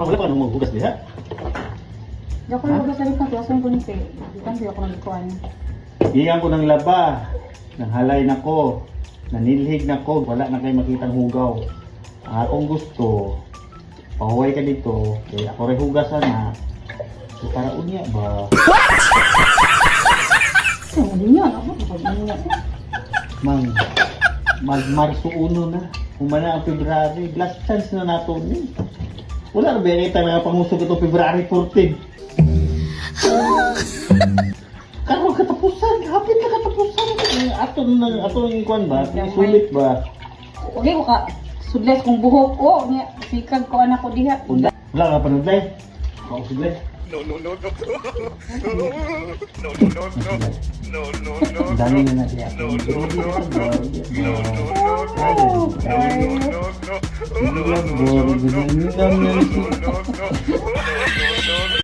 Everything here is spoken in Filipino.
wala pa nang maghugas diha. Di ako lugas sa rito, tuwasan ko ni Pe. Bukan di ako nagkuhan. Iyan ko ng laba. Nanghalay na ko. Nanilhig na ko. Wala na kayo makitang hugaw. Ang akong gusto, pahuway ka dito. Kaya ako rin hugasan na. So, para unya ba? So, hindi niya. Ako, hindi niya. Mag-Marso 1 na. Humana ang February. Last chance na nato ni. Wala na ba yung mga pangusog ito February 14? Karong katapusan. Hapit na katapusan. Ato yung kwan ba? Sulit ba? Okay ko ka. Sudles kong buhok ko. Niya, sikag ko anak ko diha. Wala ka panudlay. Ako sudlay. No. Dami na na siya. Oh,